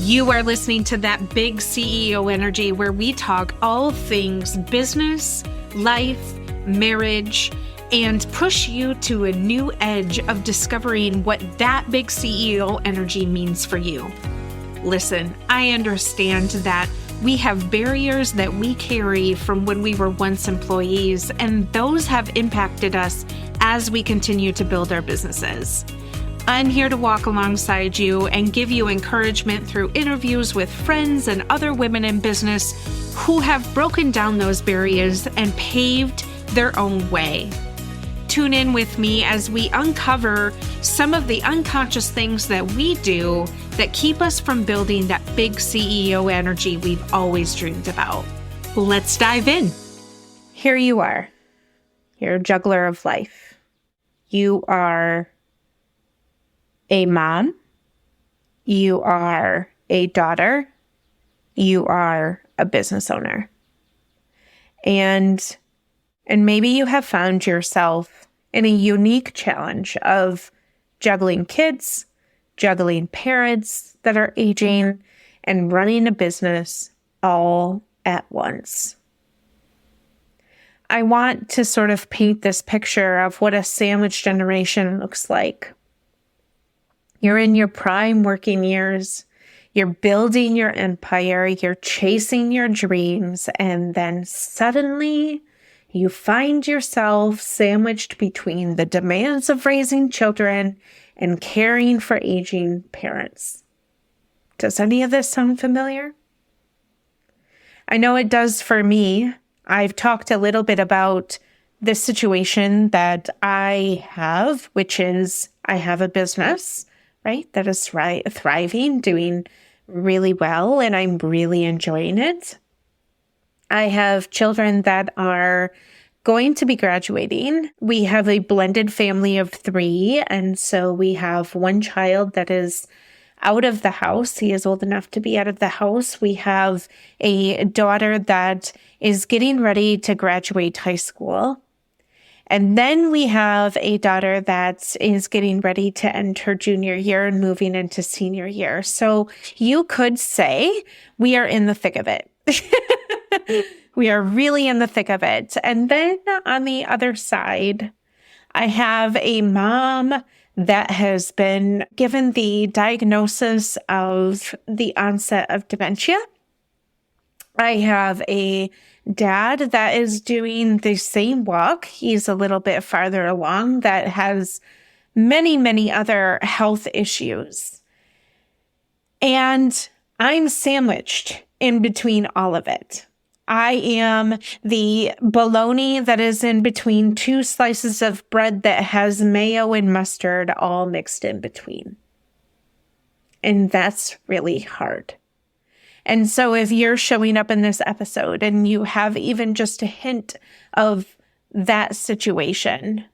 You are listening to That Big CEO Energy, where we talk all things business, life, marriage, and push you to a new edge of discovering what that big CEO energy means for you. Listen, I understand that we have barriers that we carry from when we were once employees, and those have impacted us as we continue to build our businesses. I'm here to walk alongside you and give you encouragement through interviews with friends and other women in business who have broken down those barriers and paved their own way. Tune in with me as we uncover some of the unconscious things that we do that keep us from building that big CEO energy we've always dreamed about. Let's dive in. Here you are. You're a juggler of life. You are a mom. You are a daughter. You are a business owner. And maybe you have found yourself in a unique challenge of juggling kids, juggling parents that are aging, and running a business all at once. I want to sort of paint this picture of what a sandwich generation looks like. You're in your prime working years. You're building your empire. You're chasing your dreams. And then suddenly you find yourself sandwiched between the demands of raising children and caring for aging parents. Does any of this sound familiar? I know it does for me. I've talked a little bit about the situation that I have, which is I have a business, right, that is thriving, doing really well, and I'm really enjoying it. I have children that are going to be graduating. We have a blended family of 3, and so we have one child that is out of the house. He is old enough to be out of the house. We have a daughter that is getting ready to graduate high school. And then we have a daughter that is getting ready to enter junior year and moving into senior year. So you could say we are in the thick of it. We are really in the thick of it. And then on the other side, I have a mom that has been given the diagnosis of the onset of dementia. I have a dad that is doing the same walk. He's a little bit farther along that has many, many other health issues. And I'm sandwiched in between all of it. I am the bologna that is in between 2 slices of bread that has mayo and mustard all mixed in between. And that's really hard. And so if you're showing up in this episode and you have even just a hint of that situation,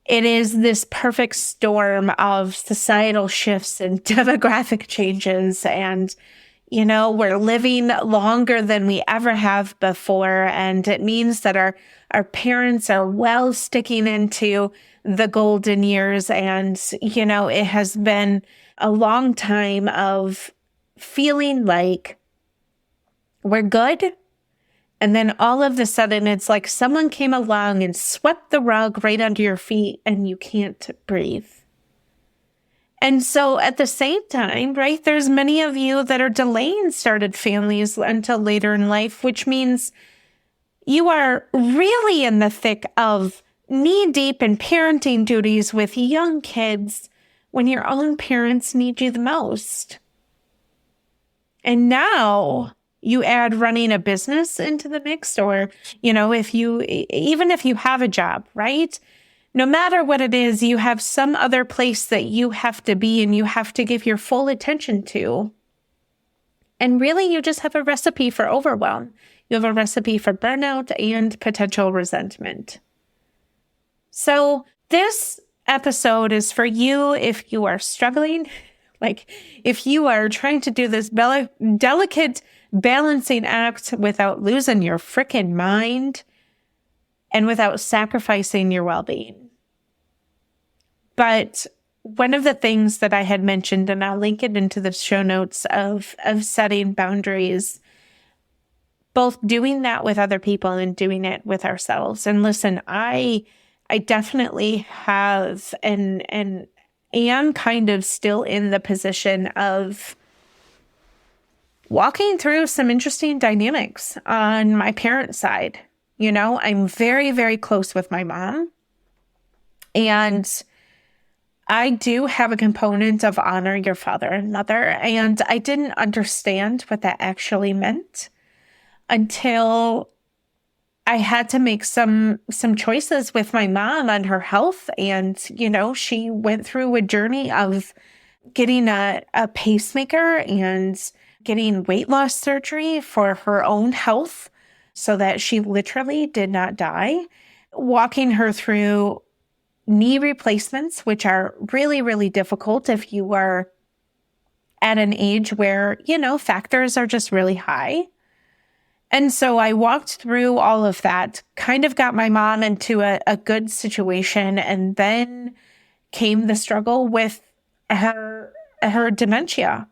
it is this perfect storm of societal shifts and demographic changes. And, you know, we're living longer than we ever have before. And it means that our parents are well sticking into the golden years. And, you know, it has been a long time of feeling like we're good. And then all of a sudden, it's like someone came along and swept the rug right under your feet and you can't breathe. And so at the same time, right, there's many of you that are delaying started families until later in life, which means you are really in the thick of knee deep in parenting duties with young kids when your own parents need you the most. And now you add running a business into the mix, or, you know, even if you have a job, right? No matter what it is, you have some other place that you have to be and you have to give your full attention to. And really, you just have a recipe for overwhelm. You have a recipe for burnout and potential resentment. So this episode is for you if you are struggling. Like, if you are trying to do this delicate balancing act without losing your frickin' mind and without sacrificing your well-being. But one of the things that I had mentioned, and I'll link it into the show notes of setting boundaries, both doing that with other people and doing it with ourselves. And listen, I definitely have and am kind of still in the position of walking through some interesting dynamics on my parents' side. You know, I'm very, very close with my mom. And I do have a component of honor your father and mother. And I didn't understand what that actually meant until I had to make some choices with my mom on her health. And, you know, she went through a journey of getting a pacemaker and getting weight loss surgery for her own health so that she literally did not die, walking her through knee replacements, which are really, really difficult if you are at an age where, you know, factors are just really high. And so I walked through all of that, kind of got my mom into a good situation, and then came the struggle with her dementia.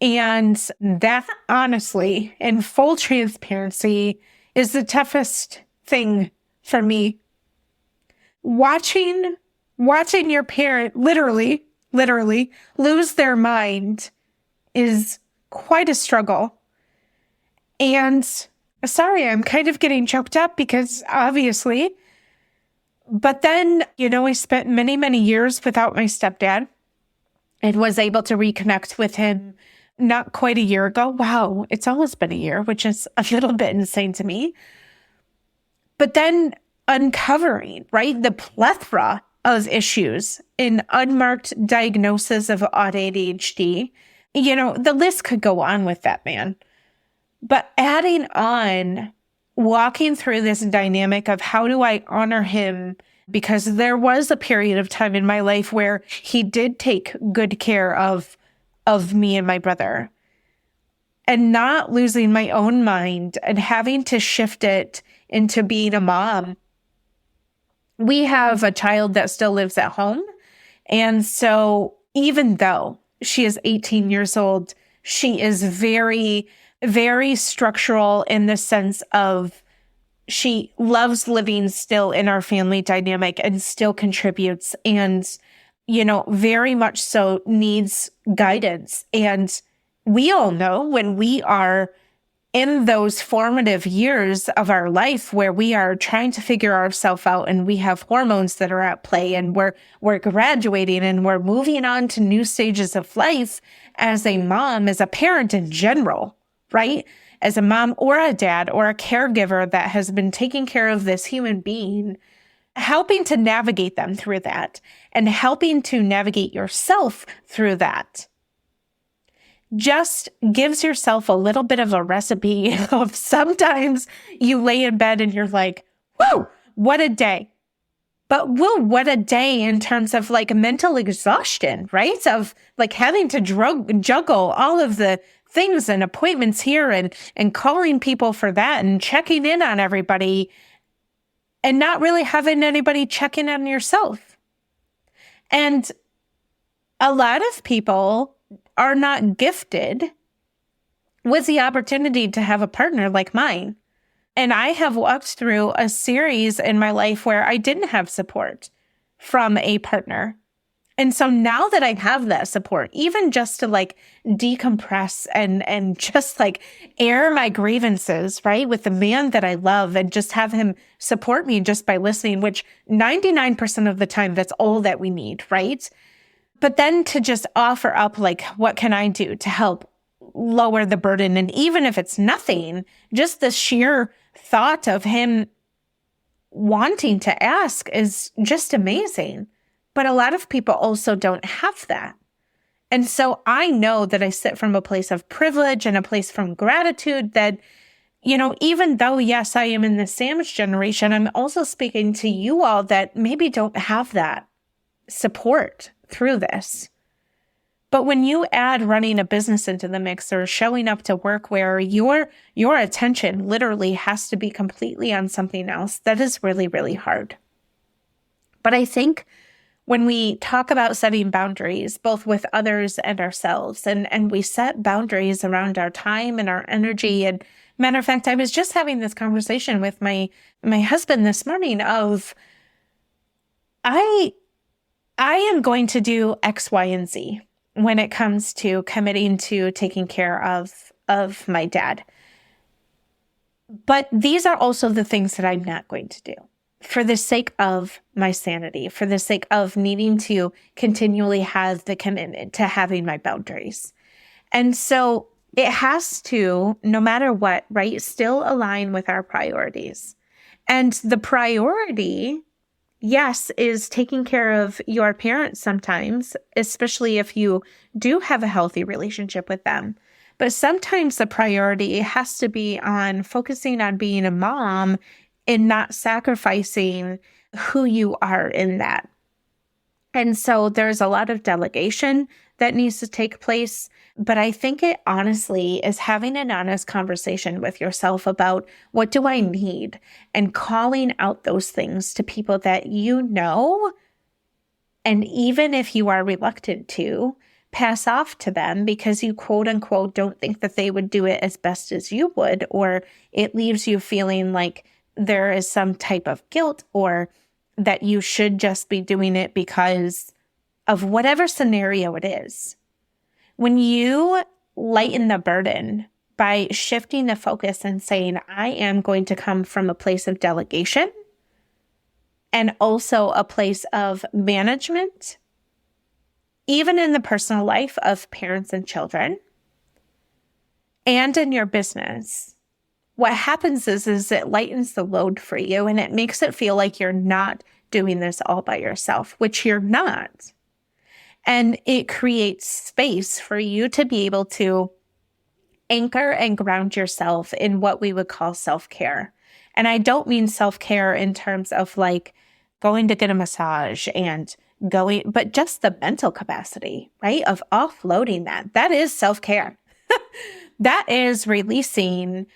And that, honestly, in full transparency, is the toughest thing for me. Watching your parent literally lose their mind is quite a struggle. And sorry, I'm kind of getting choked up because obviously, but then, you know, I spent many, many years without my stepdad and was able to reconnect with him not quite a year ago. Wow, it's almost been a year, which is a little bit insane to me. But then uncovering, right, the plethora of issues in unmarked diagnosis of ADHD. You know, the list could go on with that man. But adding on, walking through this dynamic of how do I honor him, because there was a period of time in my life where he did take good care of me and my brother, and not losing my own mind and having to shift it into being a mom. We have a child that still lives at home. And so even though she is 18 years old, she is very, very structural in the sense of she loves living still in our family dynamic and still contributes and, you know, very much so needs guidance. And we all know when we are in those formative years of our life where we are trying to figure ourselves out and we have hormones that are at play and we're graduating and we're moving on to new stages of life as a mom, as a parent in general, right? As a mom or a dad or a caregiver that has been taking care of this human being, helping to navigate them through that and helping to navigate yourself through that just gives yourself a little bit of a recipe of sometimes you lay in bed and you're like, whoa, what a day. But whoa, what a day in terms of like mental exhaustion, right? Of like having to juggle all of the things and appointments here and calling people for that and checking in on everybody and not really having anybody check in on yourself. And a lot of people are not gifted with the opportunity to have a partner like mine. And I have walked through a series in my life where I didn't have support from a partner. And so now that I have that support, even just to like decompress and just like air my grievances, right, with the man that I love and just have him support me just by listening, which 99% of the time, that's all that we need, right? But then to just offer up, like, what can I do to help lower the burden? And even if it's nothing, just the sheer thought of him wanting to ask is just amazing. But a lot of people also don't have that. And so I know that I sit from a place of privilege and a place from gratitude that, you know, even though, yes, I am in the sandwich generation, I'm also speaking to you all that maybe don't have that support through this. But when you add running a business into the mix or showing up to work where your attention literally has to be completely on something else, that is really, really hard. But I think when we talk about setting boundaries, both with others and ourselves, and we set boundaries around our time and our energy. And matter of fact, I was just having this conversation with my husband this morning of I am going to do X, Y, and Z when it comes to committing to taking care of my dad. But these are also the things that I'm not going to do for the sake of my sanity, for the sake of needing to continually have the commitment to having my boundaries. And so it has to, no matter what, right, still align with our priorities. And the priority, yes, is taking care of your parents sometimes, especially if you do have a healthy relationship with them. But sometimes the priority has to be on focusing on being a mom and not sacrificing who you are in that. And so there's a lot of delegation that needs to take place. But I think it honestly is having an honest conversation with yourself about what do I need, and calling out those things to people that you know. And even if you are reluctant to, pass off to them because you quote unquote don't think that they would do it as best as you would, or it leaves you feeling like there is some type of guilt or that you should just be doing it because of whatever scenario it is. When you lighten the burden by shifting the focus and saying, I am going to come from a place of delegation and also a place of management, even in the personal life of parents and children and in your business, what happens is it lightens the load for you and it makes it feel like you're not doing this all by yourself, which you're not. And it creates space for you to be able to anchor and ground yourself in what we would call self-care. And I don't mean self-care in terms of like going to get a massage and going, but just the mental capacity, right? Of offloading that. That is self-care. That is releasing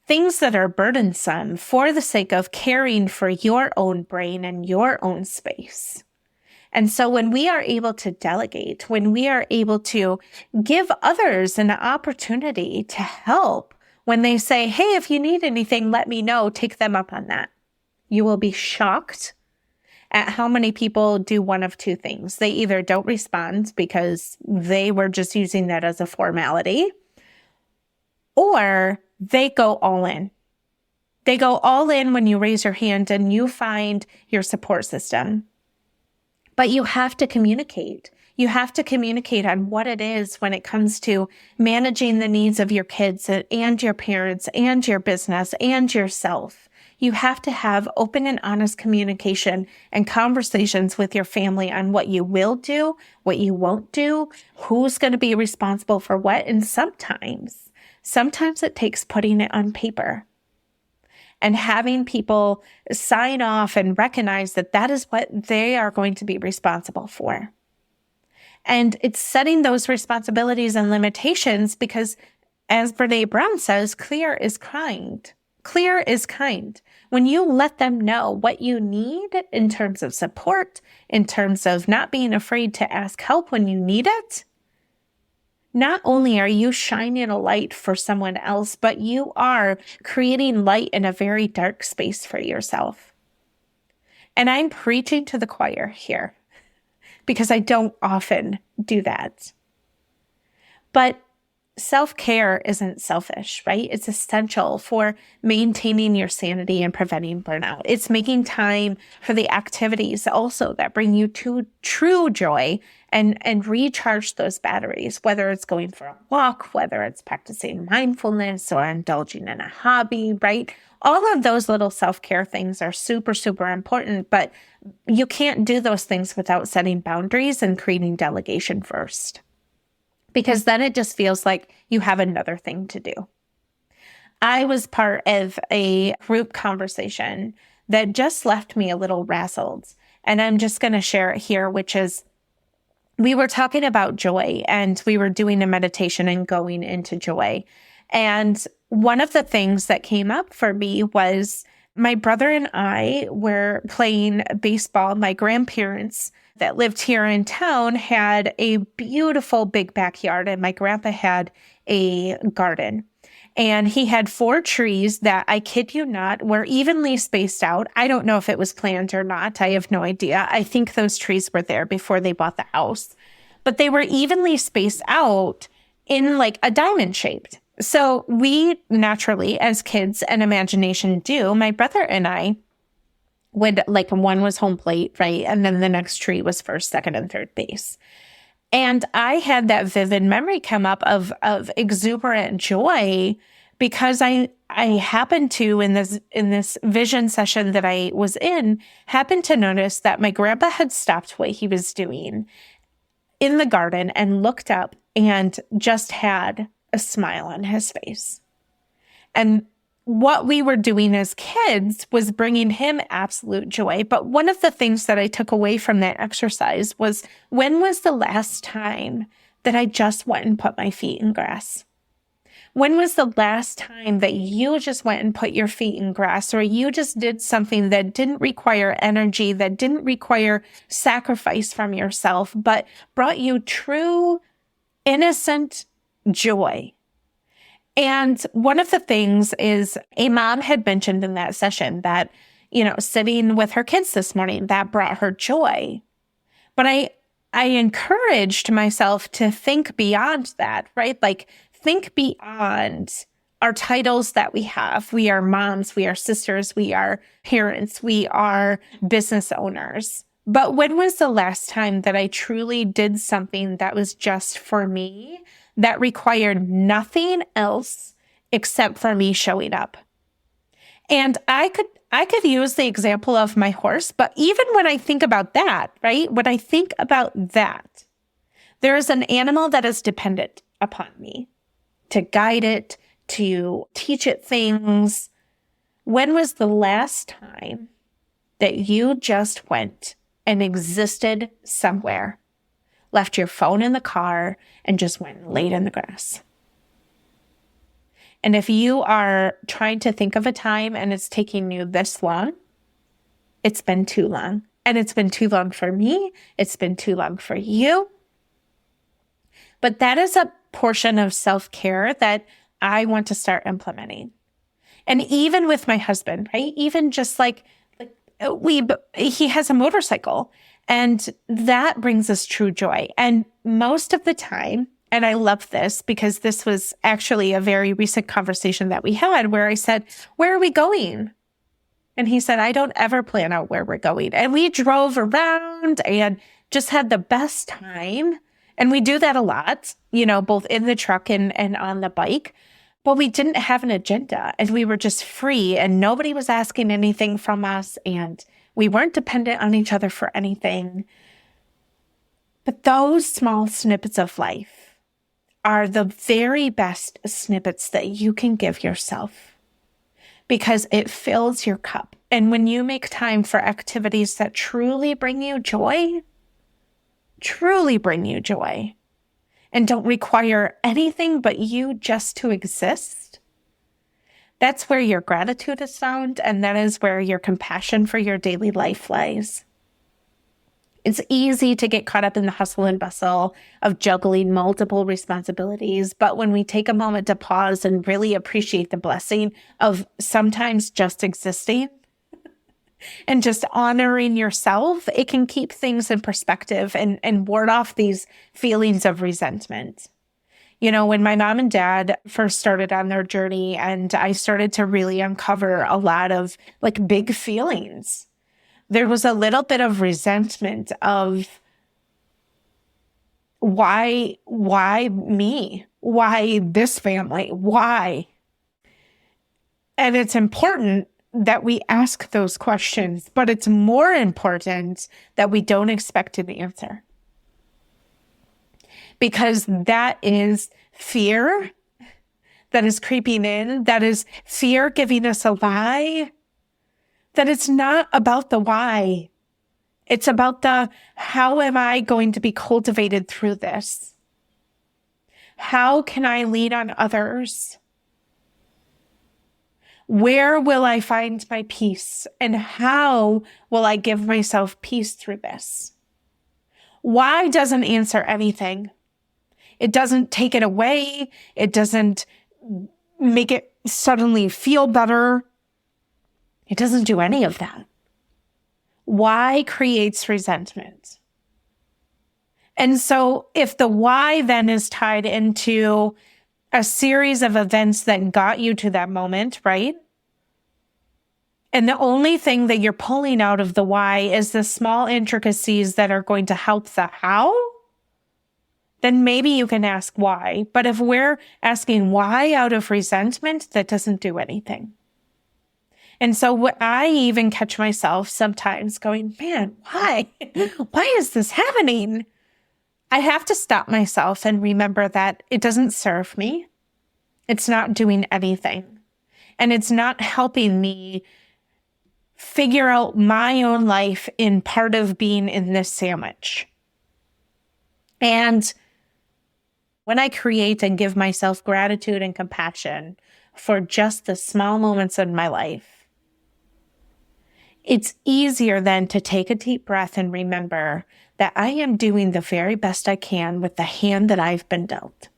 things that are burdensome for the sake of caring for your own brain and your own space. And so when we are able to delegate, when we are able to give others an opportunity to help, when they say, hey, if you need anything, let me know, take them up on that. You will be shocked at how many people do one of two things. They either don't respond because they were just using that as a formality, or they go all in. They go all in when you raise your hand and you find your support system. But you have to communicate. You have to communicate on what it is when it comes to managing the needs of your kids and your parents and your business and yourself. You have to have open and honest communication and conversations with your family on what you will do, what you won't do, who's going to be responsible for what. And sometimes it takes putting it on paper and having people sign off and recognize that that is what they are going to be responsible for. And it's setting those responsibilities and limitations because, as Brene Brown says, clear is kind. Clear is kind. When you let them know what you need in terms of support, in terms of not being afraid to ask help when you need it, not only are you shining a light for someone else, but you are creating light in a very dark space for yourself. And I'm preaching to the choir here because I don't often do that. But self-care isn't selfish, right? It's essential for maintaining your sanity and preventing burnout. It's making time for the activities also that bring you to true joy and recharge those batteries, whether it's going for a walk, whether it's practicing mindfulness or indulging in a hobby, right? All of those little self-care things are super, super important, but you can't do those things without setting boundaries and creating delegation first. Because then it just feels like you have another thing to do. I was part of a group conversation that just left me a little razzled. And I'm just going to share it here, which is we were talking about joy and we were doing a meditation and going into joy. And one of the things that came up for me was my brother and I were playing baseball. My grandparents that lived here in town had a beautiful big backyard, and my grandpa had a garden. And he had 4 trees that, I kid you not, were evenly spaced out. I don't know if it was planned or not. I have no idea. I think those trees were there before they bought the house. But they were evenly spaced out in like a diamond shaped. So we naturally, as kids and imagination do, my brother and I would, like, one was home plate, right? And then the next tree was first, second, and third base. And I had that vivid memory come up of exuberant joy because I happened to, in this vision session that I was in, happened to notice that my grandpa had stopped what he was doing in the garden and looked up and just had a smile on his face. And what we were doing as kids was bringing him absolute joy. But one of the things that I took away from that exercise was, when was the last time that I just went and put my feet in grass? When was the last time that you just went and put your feet in grass, or you just did something that didn't require energy, that didn't require sacrifice from yourself, but brought you true, innocent joy? And one of the things is, a mom had mentioned in that session that, sitting with her kids this morning, that brought her joy. But I encouraged myself to think beyond that, right? Like, think beyond our titles that we have. We are moms, we are sisters, we are parents, we are business owners. But when was the last time that I truly did something that was just for me, that required nothing else except for me showing up? And I could use the example of my horse, but even when I think about that, right? When I think about that, there is an animal that is dependent upon me to guide it, to teach it things. When was the last time that you just went and existed somewhere, left your phone in the car, and just went and laid in the grass? And if you are trying to think of a time and it's taking you this long, it's been too long. And it's been too long for me. It's been too long for you. But that is a portion of self-care that I want to start implementing. And even with my husband, right? Even just like he has a motorcycle, and that brings us true joy. And most of the time, and I love this because this was actually a very recent conversation that we had, where I said, "Where are we going?" And he said, "I don't ever plan out where we're going." And we drove around and just had the best time. And we do that a lot, both in the truck and on the bike. But we didn't have an agenda, and we were just free, and nobody was asking anything from us, and we weren't dependent on each other for anything. But those small snippets of life are the very best snippets that you can give yourself, because it fills your cup. And when you make time for activities that truly bring you joy, and don't require anything but you just to exist, that's where your gratitude is found, and that is where your compassion for your daily life lies. It's easy to get caught up in the hustle and bustle of juggling multiple responsibilities, but when we take a moment to pause and really appreciate the blessing of sometimes just existing and just honoring yourself, it can keep things in perspective and ward off these feelings of resentment. When my mom and dad first started on their journey, and I started to really uncover a lot of big feelings, there was a little bit of resentment of why me? Why this family? Why? And it's important that we ask those questions, but it's more important that we don't expect an answer. Because that is fear that is creeping in, that is fear giving us a lie, that it's not about the why. It's about the how am I going to be cultivated through this? How can I lean on others? Where will I find my peace? And how will I give myself peace through this? Why doesn't answer anything. It doesn't take it away. It doesn't make it suddenly feel better. It doesn't do any of that. Why creates resentment. And so if the why then is tied into a series of events that got you to that moment, right? And the only thing that you're pulling out of the why is the small intricacies that are going to help the how, then maybe you can ask why. But if we're asking why out of resentment, that doesn't do anything. And so I even catch myself sometimes going, man, why? Why is this happening? I have to stop myself and remember that it doesn't serve me. It's not doing anything. And it's not helping me figure out my own life in part of being in this sandwich. And when I create and give myself gratitude and compassion for just the small moments in my life, it's easier then to take a deep breath and remember that I am doing the very best I can with the hand that I've been dealt.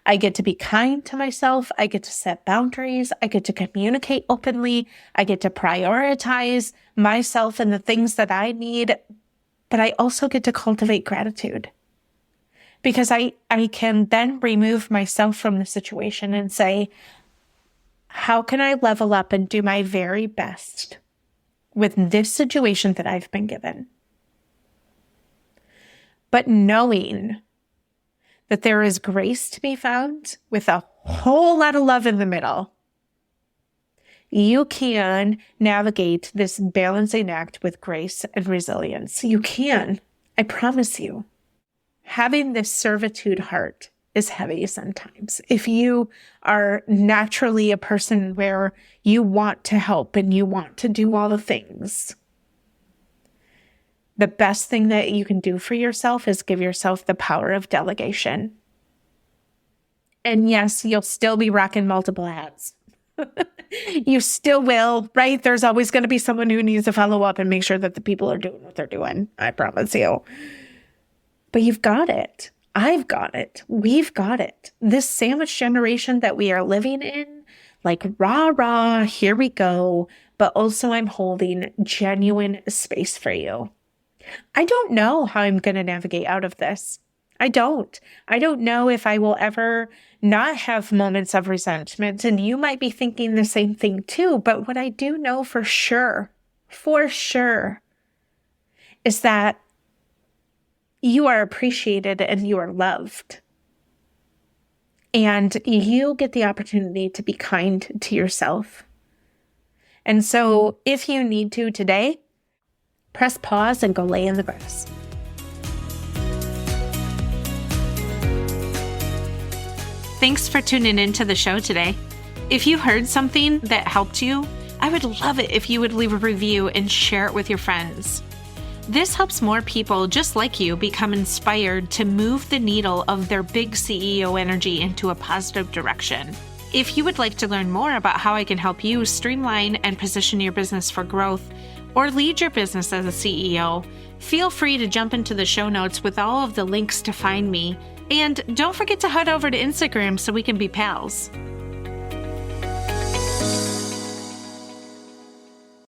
I get to be kind to myself. I get to set boundaries. I get to communicate openly. I get to prioritize myself and the things that I need. But I also get to cultivate gratitude because I can then remove myself from the situation and say, how can I level up and do my very best with this situation that I've been given? But knowing that there is grace to be found with a whole lot of love in the middle, you can navigate this balancing act with grace and resilience. You can. I promise you. Having this servitude heart is heavy sometimes. If you are naturally a person where you want to help and you want to do all the things, the best thing that you can do for yourself is give yourself the power of delegation. And yes, you'll still be rocking multiple hats. You still will, right? There's always going to be someone who needs to follow up and make sure that the people are doing what they're doing. I promise you. But you've got it. I've got it. We've got it. This sandwich generation that we are living in, like rah, here we go. But also I'm holding genuine space for you. I don't know how I'm going to navigate out of this. I don't know if I will ever not have moments of resentment. And you might be thinking the same thing too. But what I do know for sure, is that you are appreciated and you are loved. And you get the opportunity to be kind to yourself. And so if you need to today, press pause and go lay in the grass. Thanks for tuning into the show today. If you heard something that helped you, I would love it if you would leave a review and share it with your friends. This helps more people just like you become inspired to move the needle of their big CEO energy into a positive direction. If you would like to learn more about how I can help you streamline and position your business for growth or lead your business as a CEO, feel free to jump into the show notes with all of the links to find me. And don't forget to head over to Instagram so we can be pals.